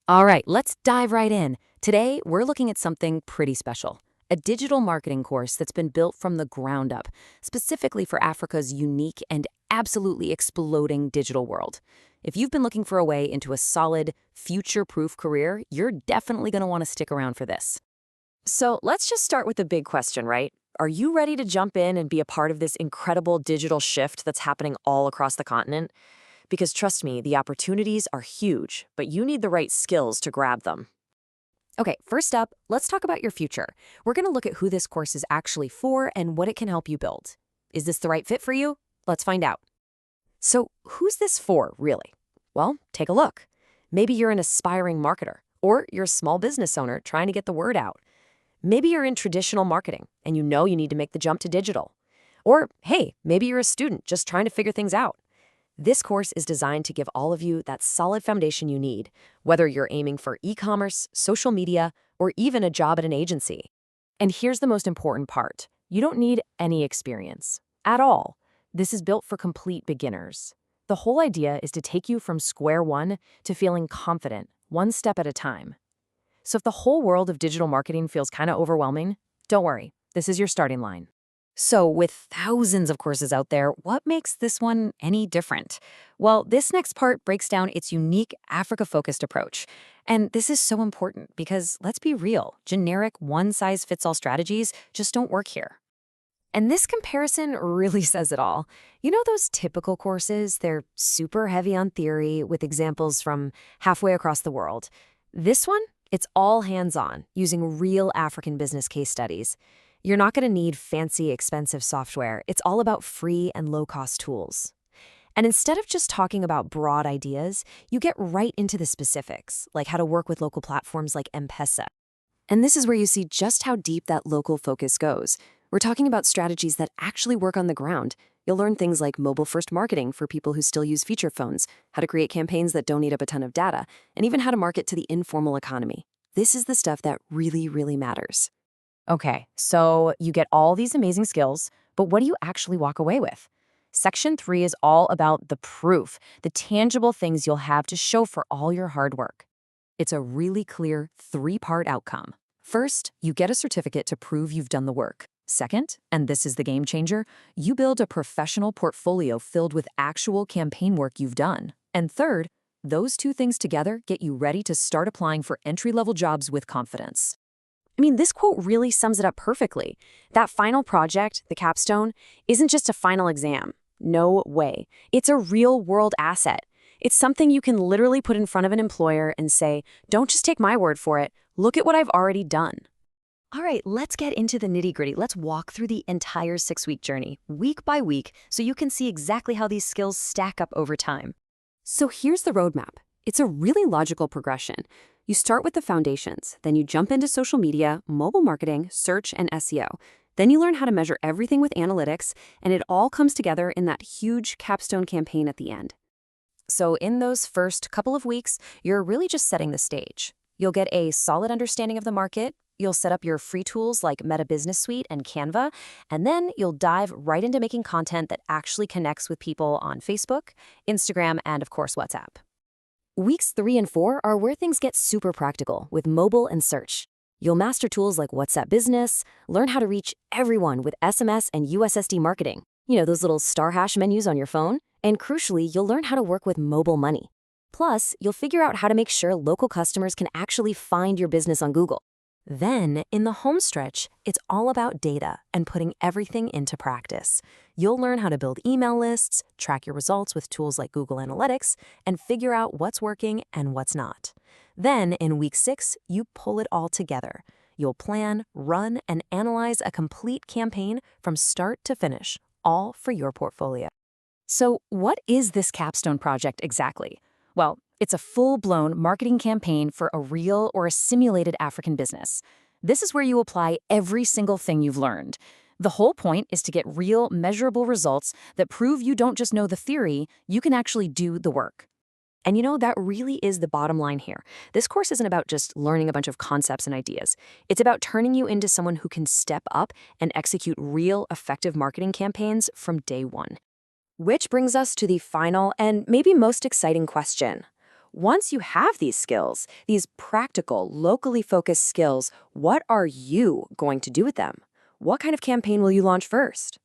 All right, let's dive right in. Today, we're looking at something pretty special. A digital marketing course that's been built from the ground up, specifically for Africa's unique and absolutely exploding digital world. If you've been looking for a way into a solid, future-proof career, you're definitely going to want to stick around for this. So let's just start with the big question, right? Are you ready to jump in and be a part of this incredible digital shift that's happening all across the continent? Because trust me, the opportunities are huge, but you need the right skills to grab them. Okay, first up, let's talk about your future. We're going to look at who this course is actually for and what it can help you build. Is this the right fit for you? Let's find out. So, who's this for, really? Well, take a look. Maybe you're an aspiring marketer, or you're a small business owner trying to get the word out. Maybe you're in traditional marketing and you know you need to make the jump to digital. Or, hey, maybe you're a student just trying to figure things out. This course is designed to give all of you that solid foundation you need, whether you're aiming for e-commerce, social media, or even a job at an agency. And here's the most important part. You don't need any experience at all. This is built for complete beginners. The whole idea is to take you from square one to feeling confident, one step at a time. So if the whole world of digital marketing feels kind of overwhelming, don't worry. This is your starting line. So, with thousands of courses out there, what makes this one any different? Well, this next part breaks down its unique Africa-focused approach. And this is so important because, let's be real, generic one-size-fits-all strategies just don't work here. And this comparison really says it all. You know those typical courses? They're super heavy on theory with examples from halfway across the world. This one, it's all hands-on, using real African business case studies. You're not going to need fancy, expensive software. It's all about free and low-cost tools. And instead of just talking about broad ideas, you get right into the specifics, like how to work with local platforms like M-Pesa. And this is where you see just how deep that local focus goes. We're talking about strategies that actually work on the ground. You'll learn things like mobile-first marketing for people who still use feature phones, how to create campaigns that don't eat up a ton of data, and even how to market to the informal economy. This is the stuff that really, really matters. Okay, so you get all these amazing skills, but what do you actually walk away with? Section 3 is all about the proof, the tangible things you'll have to show for all your hard work. It's a really clear three-part outcome. First, you get a certificate to prove you've done the work. Second, and this is the game changer, you build a professional portfolio filled with actual campaign work you've done. And third, those two things together get you ready to start applying for entry-level jobs with confidence. I mean, this quote really sums it up perfectly. That final project, the capstone, isn't just a final exam. No way. It's a real-world asset. It's something you can literally put in front of an employer and say, don't just take my word for it. Look at what I've already done. All right, let's get into the nitty-gritty. Let's walk through the entire 6-week journey, week by week, so you can see exactly how these skills stack up over time. So here's the roadmap. It's a really logical progression. You start with the foundations, then you jump into social media, mobile marketing, search, and SEO. Then you learn how to measure everything with analytics, and it all comes together in that huge capstone campaign at the end. So in those first couple of weeks, you're really just setting the stage. You'll get a solid understanding of the market, you'll set up your free tools like Meta Business Suite and Canva, and then you'll dive right into making content that actually connects with people on Facebook, Instagram, and of course, WhatsApp. Weeks 3 and 4 are where things get super practical with mobile and search. You'll master tools like WhatsApp Business, learn how to reach everyone with SMS and USSD marketing. You know, those little star hash menus on your phone. And crucially, you'll learn how to work with mobile money. Plus, you'll figure out how to make sure local customers can actually find your business on Google. Then, in the home stretch, it's all about data and putting everything into practice. You'll learn how to build email lists, track your results with tools like Google Analytics, and figure out what's working and what's not. Then, in week 6, you pull it all together. You'll plan, run, and analyze a complete campaign from start to finish, all for your portfolio. So, what is this capstone project exactly? Well, it's a full-blown marketing campaign for a real or a simulated African business. This is where you apply every single thing you've learned. The whole point is to get real, measurable results that prove you don't just know the theory, you can actually do the work. And you know, that really is the bottom line here. This course isn't about just learning a bunch of concepts and ideas. It's about turning you into someone who can step up and execute real, effective marketing campaigns from day one. Which brings us to the final and maybe most exciting question. Once you have these skills, these practical, locally focused skills, what are you going to do with them? What kind of campaign will you launch first?